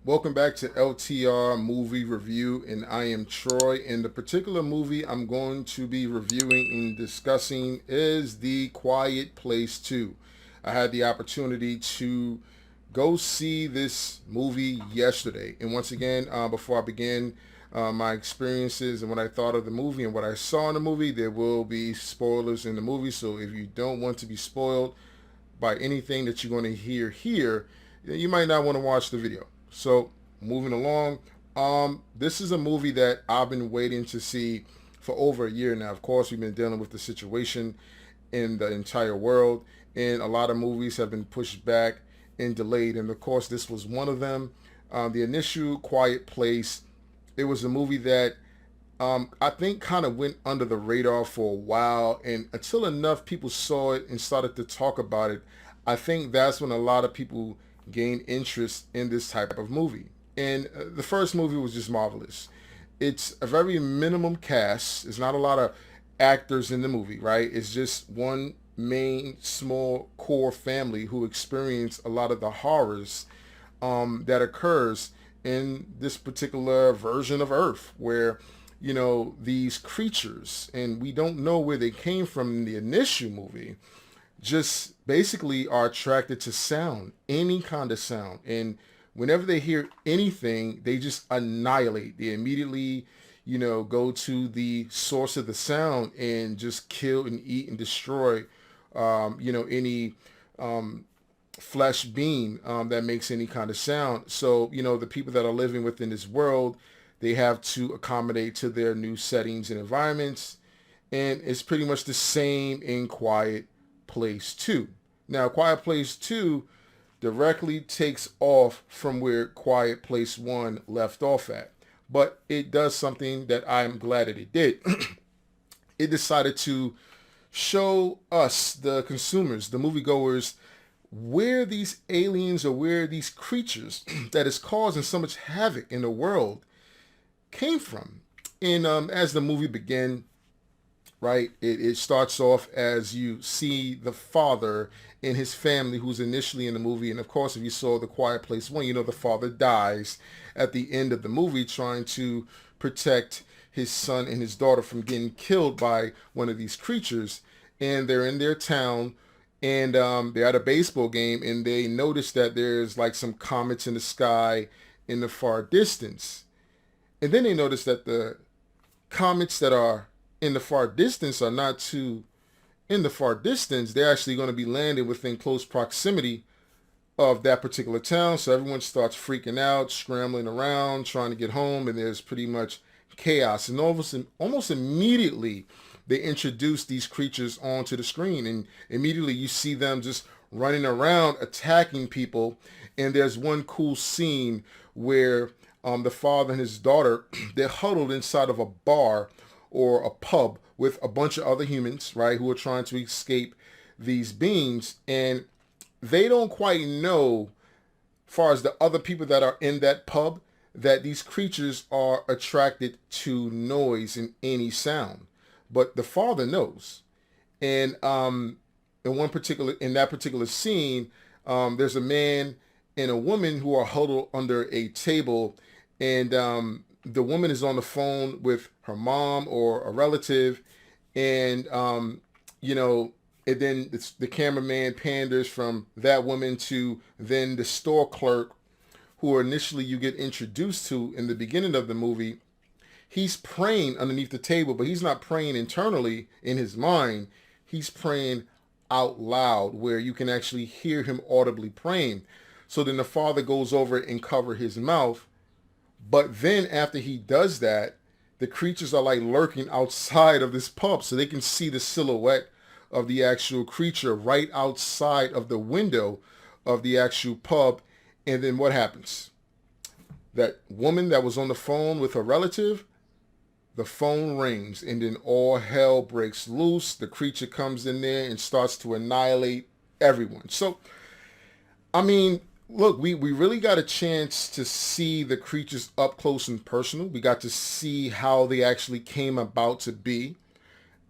Welcome back to LTR Movie Review, and I am Troy. And the particular movie I'm going to be reviewing and discussing is The Quiet Place 2. I had the opportunity to go see this movie yesterday. And once again, before I begin my experiences and what I thought of the movie and what I saw in the movie, there will be spoilers in the movie. So if you don't want to be spoiled by anything that you're going to hear here, you might not want to watch the video. So moving along, this is a movie that I've been waiting to see for over a year now. Of course, we've been dealing with the situation in the entire world, and a lot of movies have been pushed back and delayed. And of course, this was one of them. The initial Quiet Place, it was a movie that I think kind of went under the radar for a while, and until enough people saw it and started to talk about it, I think that's when a lot of people gained interest in this type of movie. And the first movie was just marvelous. It's a very minimum cast. There's not a lot of actors in the movie, right? It's just one main small core family who experience a lot of the horrors that occurs in this particular version of Earth, where these creatures, and we don't know where they came from in the initial movie, just basically are attracted to sound, any kind of sound. And whenever they hear anything, they just annihilate. They immediately, go to the source of the sound and just kill and eat and destroy, any flesh being that makes any kind of sound. So, the people that are living within this world, they have to accommodate to their new settings and environments. And it's pretty much the same in Quiet Place 2. Now, Quiet Place 2 directly takes off from where Quiet Place 1 left off at. But it does something that I'm glad that it did. It decided to show us, the consumers, the moviegoers, where these aliens or where these creatures that is causing so much havoc in the world came from. And as the movie began, right, it starts off as you see the father and his family who's initially in the movie. And of course, if you saw The Quiet Place 1, the father dies at the end of the movie trying to protect his son and his daughter from getting killed by one of these creatures. And they're in their town, and they're at a baseball game, and they notice that there's like some comets in the sky in the far distance. And then they notice that the comets that are in the far distance are not too in the far distance. They're actually going to be landing within close proximity of that particular town. So everyone starts freaking out, scrambling around, trying to get home, and there's pretty much chaos. And almost immediately, they introduce these creatures onto the screen, and immediately you see them just running around attacking people. And there's one cool scene where the father and his daughter, they're huddled inside of a bar or a pub with a bunch of other humans, right, who are trying to escape these beings. And they don't quite know, as far as the other people that are in that pub, that these creatures are attracted to noise and any sound. But the father knows. And in that particular scene, there's a man and a woman who are huddled under a table, and the woman is on the phone with her mom or a relative, and and then the cameraman panders from that woman to then the store clerk, who initially you get introduced to in the beginning of the movie. He's praying underneath the table, but he's not praying internally in his mind. He's praying out loud, where you can actually hear him audibly praying. So then the father goes over and cover his mouth. But then after he does that, the creatures are like lurking outside of this pub, so they can see the silhouette of the actual creature right outside of the window of the actual pub. And then what happens? That woman that was on the phone with her relative, the phone rings, and then all hell breaks loose. The creature comes in there and starts to annihilate everyone. So, I mean, look, we really got a chance to see the creatures up close and personal. We got to see how they actually came about to be.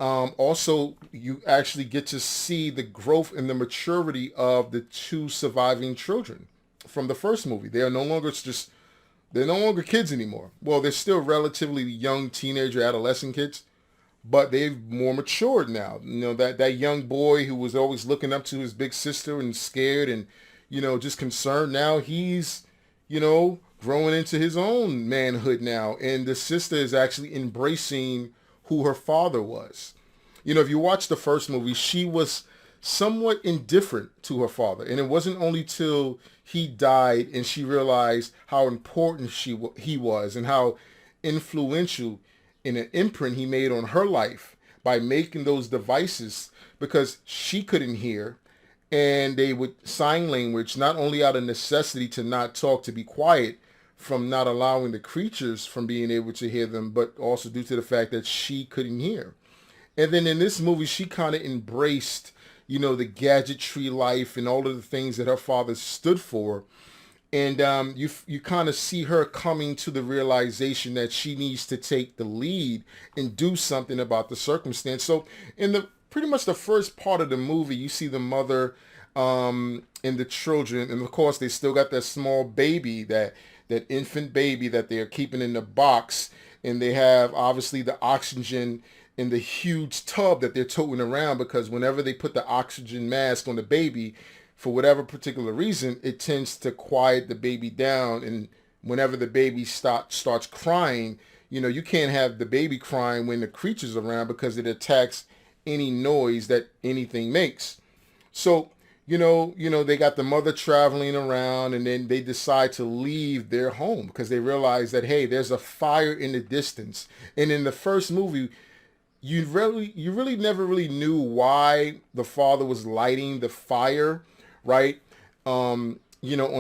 Also, you actually get to see the growth and the maturity of the two surviving children from the first movie. They are no longer just They're no longer kids anymore. Well, they're still relatively young teenager, adolescent kids, but they've more matured now. That young boy who was always looking up to his big sister and scared and, just concerned. Now he's, growing into his own manhood now. And the sister is actually embracing who her father was. If you watch the first movie, she was somewhat indifferent to her father. And it wasn't only till he died and she realized how important he was and how influential in an imprint he made on her life by making those devices, because she couldn't hear, and they would sign language, not only out of necessity to not talk, to be quiet, from not allowing the creatures from being able to hear them, but also due to the fact that she couldn't hear. And then in this movie, she kind of embraced, the gadgetry life and all of the things that her father stood for. And you kind of see her coming to the realization that she needs to take the lead and do something about the circumstance. So in the pretty much the first part of the movie, you see the mother and the children, and of course they still got that small baby, that infant baby that they are keeping in the box, and they have obviously the oxygen in the huge tub that they're toting around, because whenever they put the oxygen mask on the baby, for whatever particular reason, it tends to quiet the baby down. And whenever the baby starts crying, you can't have the baby crying when the creature's around, because it attacks any noise that anything makes. So, they got the mother traveling around, and then they decide to leave their home because they realize that, hey, there's a fire in the distance. And in the first movie, you really never really knew why the father was lighting the fire, right? On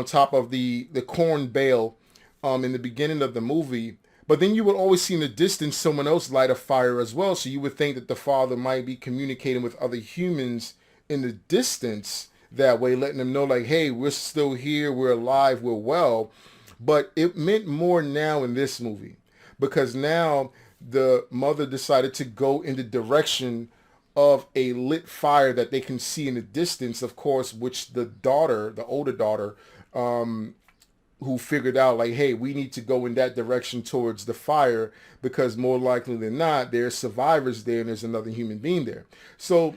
top of the corn bale, in the beginning of the movie. But then you would always see in the distance someone else light a fire as well. So you would think that the father might be communicating with other humans in the distance that way, letting them know like, hey, we're still here, we're alive, we're well. But it meant more now in this movie, because now the mother decided to go in the direction of a lit fire that they can see in the distance, of course, which the older daughter, who figured out like, hey, we need to go in that direction towards the fire, because more likely than not, there's survivors there and there's another human being there. So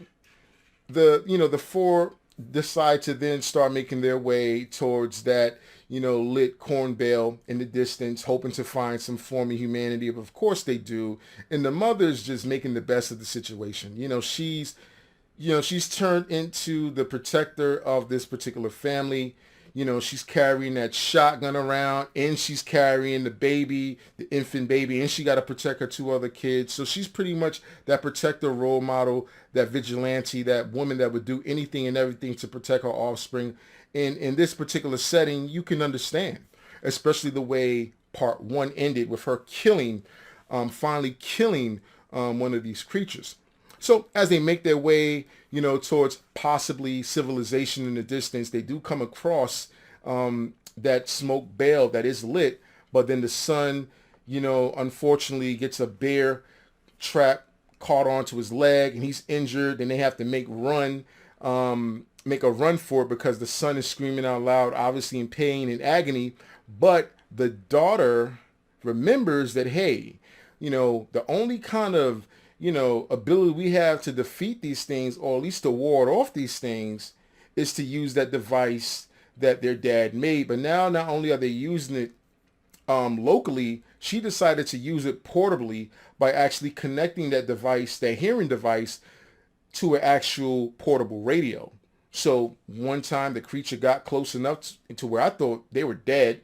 the four decide to then start making their way towards that, lit corn bale in the distance, hoping to find some form of humanity. But of course they do. And the mother's just making the best of the situation. She's turned into the protector of this particular family. She's carrying that shotgun around, and she's carrying the baby, the infant baby, and she got to protect her two other kids. So she's pretty much that protector role model, that vigilante, that woman that would do anything and everything to protect her offspring. And in this particular setting, you can understand, especially the way part one ended with her finally killing one of these creatures. So as they make their way, towards possibly civilization in the distance, they do come across that smoke bale that is lit, but then the son, unfortunately gets a bear trap caught onto his leg, and he's injured, and they have to make a run for it, because the son is screaming out loud, obviously in pain and agony. But the daughter remembers that, hey, the only kind of ability we have to defeat these things, or at least to ward off these things, is to use that device that their dad made. But now not only are they using it locally, she decided to use it portably by actually connecting that device, that hearing device, to an actual portable radio. So one time the creature got close enough to where I thought they were dead.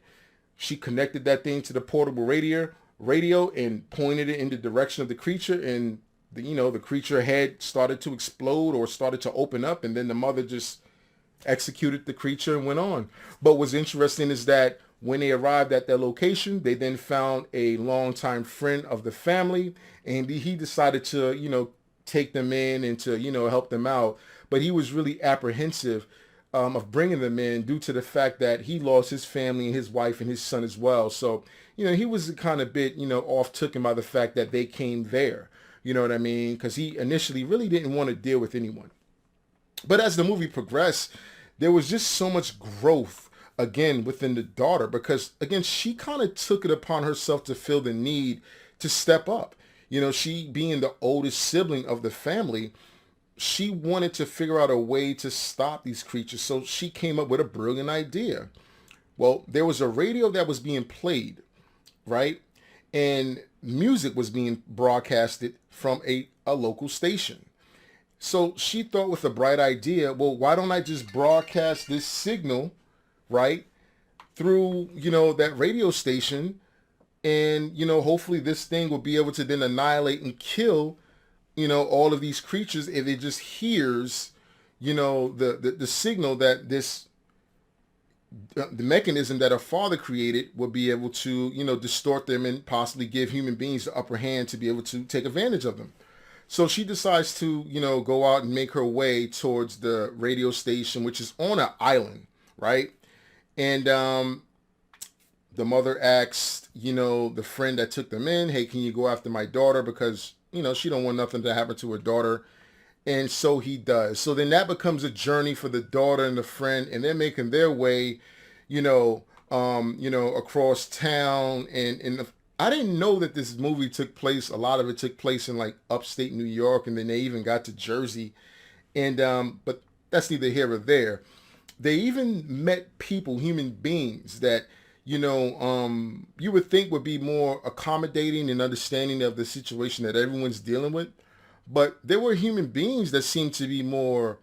She connected that thing to the portable radio and pointed it in the direction of the creature, and the creature head started to explode or started to open up, and then the mother just executed the creature and went on. But what's interesting is that when they arrived at their location, they then found a longtime friend of the family, and he decided to take them in and to help them out. But he was really apprehensive of bringing them in, due to the fact that he lost his family and his wife and his son as well. So he was kind of bit off-taken by the fact that they came there. You know what I mean? Because he initially really didn't want to deal with anyone. But as the movie progressed, there was just so much growth again within the daughter, because again she kind of took it upon herself to feel the need to step up. She being the oldest sibling of the family, she wanted to figure out a way to stop these creatures. So she came up with a brilliant idea. Well, there was a radio that was being played, right? And music was being broadcasted from a local station. So she thought with a bright idea, well, why don't I just broadcast this signal, right, through, that radio station, and, hopefully this thing will be able to then annihilate and kill, all of these creatures if it just hears, the signal that the mechanism that her father created will be able to, distort them and possibly give human beings the upper hand to be able to take advantage of them. So she decides to, go out and make her way towards the radio station, which is on an island, right? And the mother asked, the friend that took them in, hey, can you go after my daughter? Because, she don't want nothing to happen to her daughter. And so he does. So then that becomes a journey for the daughter and the friend, and they're making their way, across town. And I didn't know that this movie took place. A lot of it took place in like upstate New York, and then they even got to Jersey. And but that's neither here or there. They even met people, human beings that you would think would be more accommodating and understanding of the situation that everyone's dealing with. But there were human beings that seemed to be more,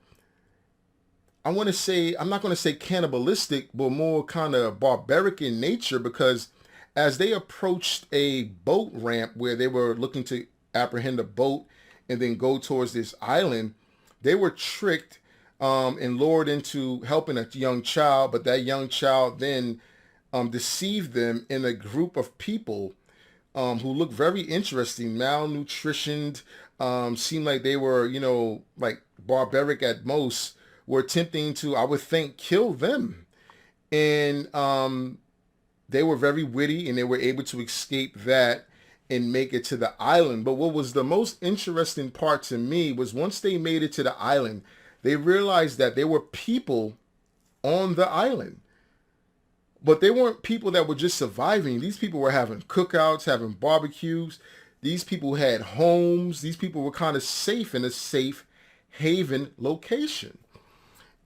I'm not going to say cannibalistic, but more kind of barbaric in nature, because as they approached a boat ramp where they were looking to apprehend a boat and then go towards this island, they were tricked and lured into helping a young child, but that young child then deceived them in a group of people who looked very interesting, malnutritioned, seemed like they were, like barbaric at most, were attempting to, I would think, kill them. And they were very witty, and they were able to escape that and make it to the island. But what was the most interesting part to me was once they made it to the island, they realized that there were people on the island. But they weren't people that were just surviving. These people were having cookouts, having barbecues. These people had homes. These people were kind of safe in a safe haven location.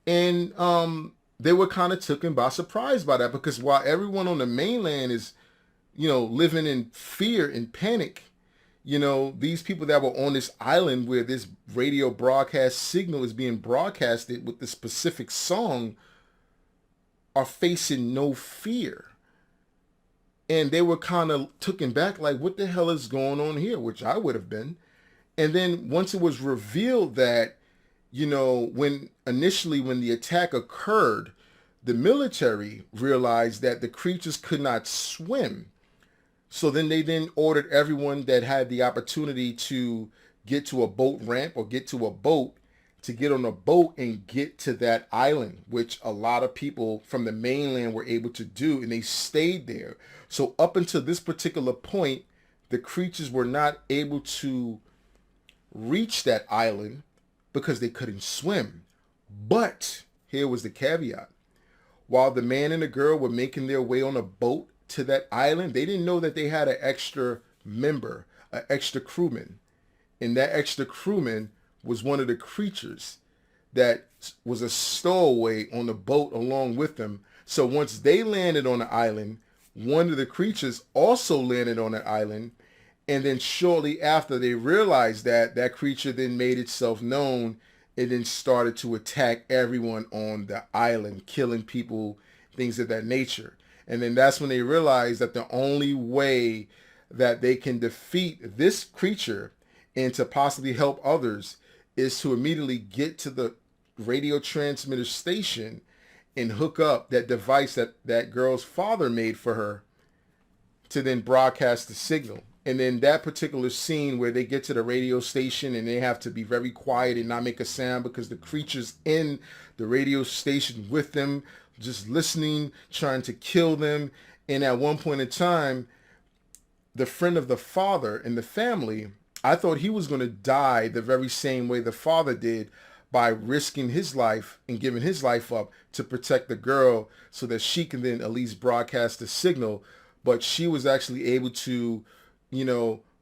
And they were kind of taken by surprise by that, because while everyone on the mainland is, living in fear and panic, these people that were on this island where this radio broadcast signal is being broadcasted with the specific song are facing no fear. And they were kind of taken back, like, what the hell is going on here? Which I would have been. And then once it was revealed that, when the attack occurred, the military realized that the creatures could not swim. So then they then ordered everyone that had the opportunity to get to a boat ramp or get to a boat to get on a boat and get to that island, which a lot of people from the mainland were able to do, and they stayed there. So up until this particular point, the creatures were not able to reach that island because they couldn't swim. But here was the caveat. While the man and the girl were making their way on a boat to that island, they didn't know that they had an extra member, an extra crewman. And that extra crewman was one of the creatures that was a stowaway on the boat along with them. So once they landed on the island, one of the creatures also landed on the island. And then shortly after they realized that creature then made itself known and then started to attack everyone on the island, killing people, things of that nature. And then that's when they realized that the only way that they can defeat this creature and to possibly help others is to immediately get to the radio transmitter station and hook up that device that girl's father made for her to then broadcast the signal. And then that particular scene where they get to the radio station and they have to be very quiet and not make a sound because the creature's in the radio station with them, just listening, trying to kill them. And at one point in time, the friend of the father in the family, I thought he was going to die the very same way the father did, by risking his life and giving his life up to protect the girl so that she can then at least broadcast the signal. But she was actually able to,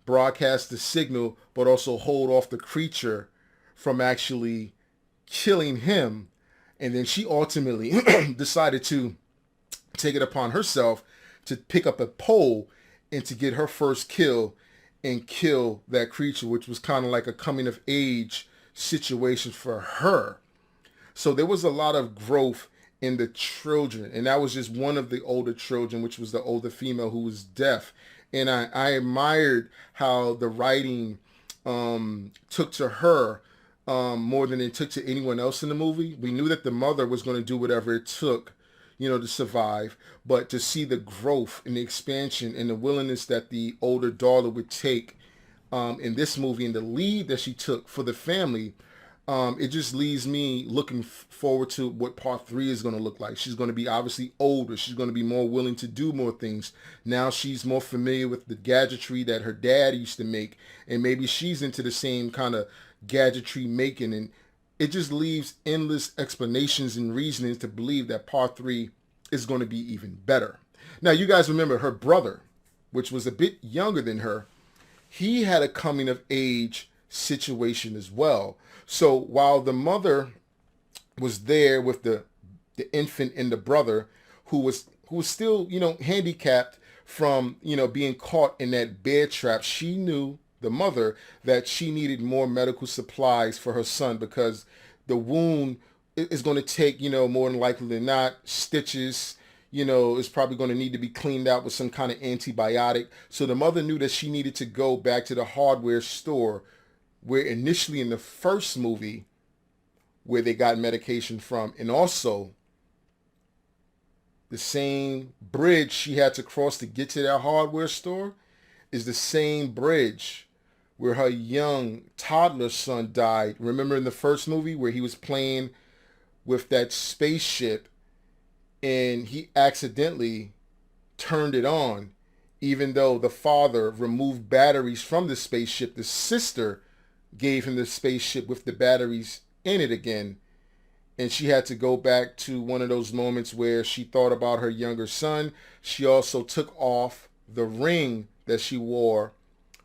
broadcast the signal, but also hold off the creature from actually killing him. And then she ultimately decided to take it upon herself to pick up a pole and to get her first kill and kill that creature, which was kind of like a coming of age situation for her. So there was a lot of growth in the children, and that was just one of the older children, which was the older female who was deaf. And I admired how the writing took to her more than it took to anyone else in the movie. We knew that the mother was going to do whatever it took, to survive, but to see the growth and the expansion and the willingness that the older daughter would take in this movie and the lead that she took for the family, it just leaves me looking forward to what part 3 is going to look like. She's going to be obviously older. She's going to be more willing to do more things. Now she's more familiar with the gadgetry that her dad used to make, and maybe she's into the same kind of gadgetry making, and it just leaves endless explanations and reasonings to believe that part 3 is going to be even better. Now, you guys remember her brother, which was a bit younger than her. He had a coming of age situation as well. So while the mother was there with the infant and the brother who was still, handicapped from, being caught in that bear trap, she knew, the mother, that she needed more medical supplies for her son because the wound is going to take, more than likely than not, stitches, is probably going to need to be cleaned out with some kind of antibiotic. So the mother knew that she needed to go back to the hardware store where initially in the first movie where they got medication from, and also the same bridge she had to cross to get to that hardware store is the same bridge where her young toddler son died. Remember in the first movie where he was playing with that spaceship and he accidentally turned it on, even though the father removed batteries from the spaceship. The sister gave him the spaceship with the batteries in it again. And she had to go back to one of those moments where she thought about her younger son. She also took off the ring that she wore,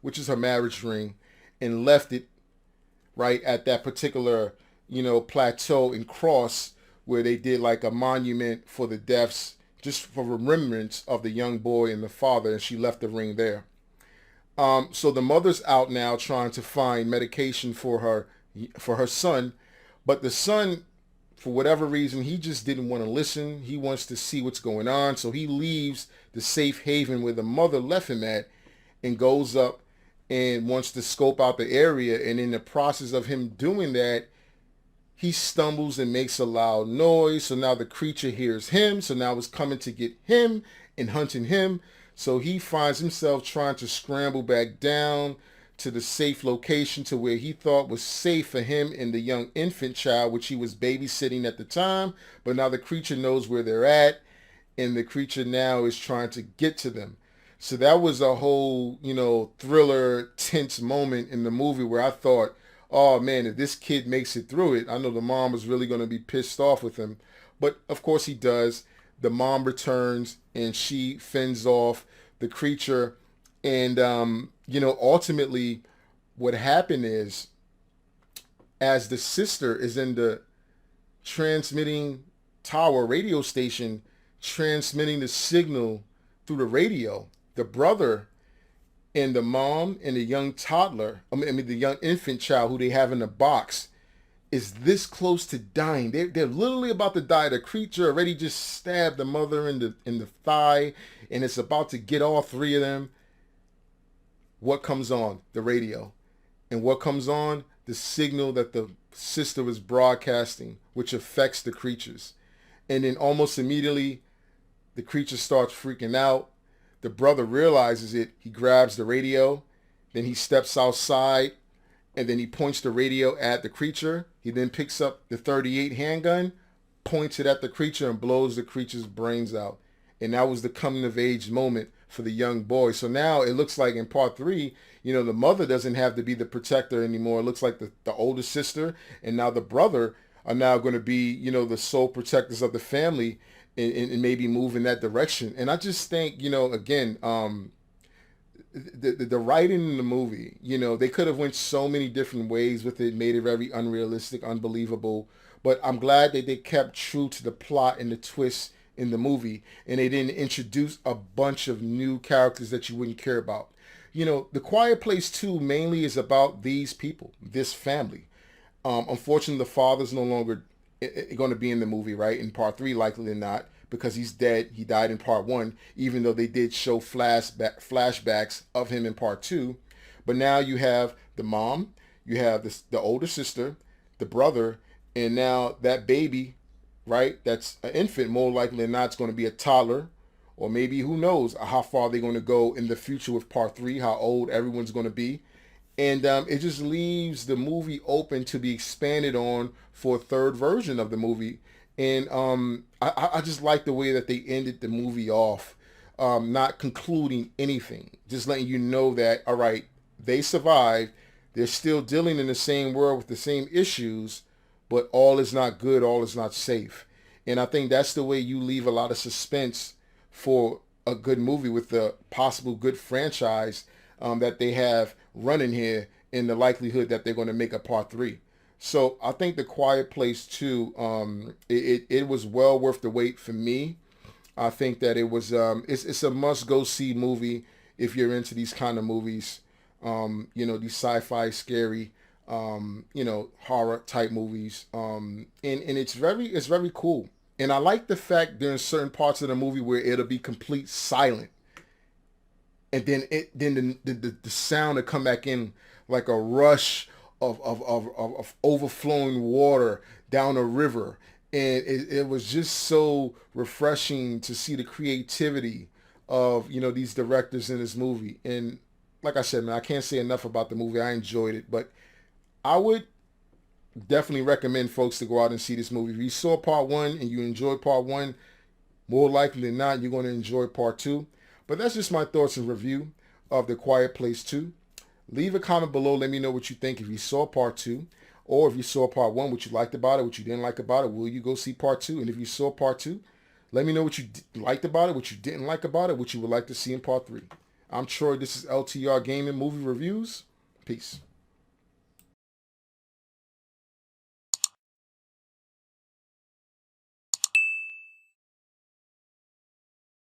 which is her marriage ring, and left it right at that particular, plateau and cross where they did like a monument for the deaths, just for remembrance of the young boy and the father, and she left the ring there. So the mother's out now trying to find medication for her son, but the son, for whatever reason, he just didn't want to listen. He wants to see what's going on, so he leaves the safe haven where the mother left him at and goes up and wants to scope out the area. And in the process of him doing that, he stumbles and makes a loud noise. So now the creature hears him. So now it's coming to get him and hunting him. So he finds himself trying to scramble back down to the safe location to where he thought was safe for him and the young infant child, which he was babysitting at the time. But now the creature knows where they're at, and the creature now is trying to get to them. So that was a whole, thriller, tense moment in the movie where I thought, oh man, if this kid makes it through it, I know the mom was really going to be pissed off with him. But of course he does. The mom returns and she fends off the creature. And, ultimately what happened is, as the sister is in the transmitting tower radio station, transmitting the signal through the radio, the brother and the mom and the young toddler, the young infant child who they have in the box, is this close to dying. They're literally about to die. The creature already just stabbed the mother in the thigh, and it's about to get all three of them. What comes on? The radio. And what comes on? The signal that the sister was broadcasting, which affects the creatures. And then almost immediately, the creature starts freaking out. The brother realizes it. He grabs the radio. Then he steps outside, and then he points the radio at the creature. He then picks up the .38 handgun, points it at the creature, and blows the creature's brains out. And that was the coming of age moment for the young boy. So now it looks like in part three, the mother doesn't have to be the protector anymore. It looks like the older sister and now the brother are now going to be, the sole protectors of the family, and maybe move in that direction. And I just think, again, the writing in the movie, they could have went so many different ways with it, made it very unrealistic, unbelievable. But I'm glad that they kept true to the plot and the twist in the movie, and they didn't introduce a bunch of new characters that you wouldn't care about. The Quiet Place 2 mainly is about these people, this family. Unfortunately, the father's no longer going to be in the movie, right? In part three, likely or not, because he's dead. He died in part one, even though they did show flashbacks of him in part two. But now you have the mom, you have the older sister, the brother, and now that baby, right? That's an infant. More likely than not, it's going to be a toddler, or maybe who knows how far they're going to go in the future with part three, how old everyone's going to be. And it just leaves the movie open to be expanded on for a third version of the movie. And I just like the way that they ended the movie off, not concluding anything, just letting you know that, all right, they survived. They're still dealing in the same world with the same issues, but all is not good, all is not safe. And I think that's the way you leave a lot of suspense for a good movie with the possible good franchise that they have running here, in the likelihood that they're going to make a part three. So I think The Quiet Place 2, it was well worth the wait for me. I think that it was it's a must go see movie if you're into these kind of movies. These sci-fi, scary, horror type movies. And it's very cool. And I like the fact there's certain parts of the movie where it'll be complete silent, and then the sound will come back in like a rush of overflowing water down a river. And it was just so refreshing to see the creativity of these directors in this movie. And like I said, man, I can't say enough about the movie. I enjoyed it, but I would definitely recommend folks to go out and see this movie. If you saw part one and you enjoyed part one, more likely than not, you're going to enjoy part two. But that's just my thoughts and review of The Quiet Place 2. Leave a comment below. Let me know what you think if you saw part two, or if you saw part one, what you liked about it, what you didn't like about it. Will you go see part two? And if you saw part two, let me know what you liked about it, what you didn't like about it, what you would like to see in part three. I'm Troy. This is LTR Gaming Movie Reviews. Peace.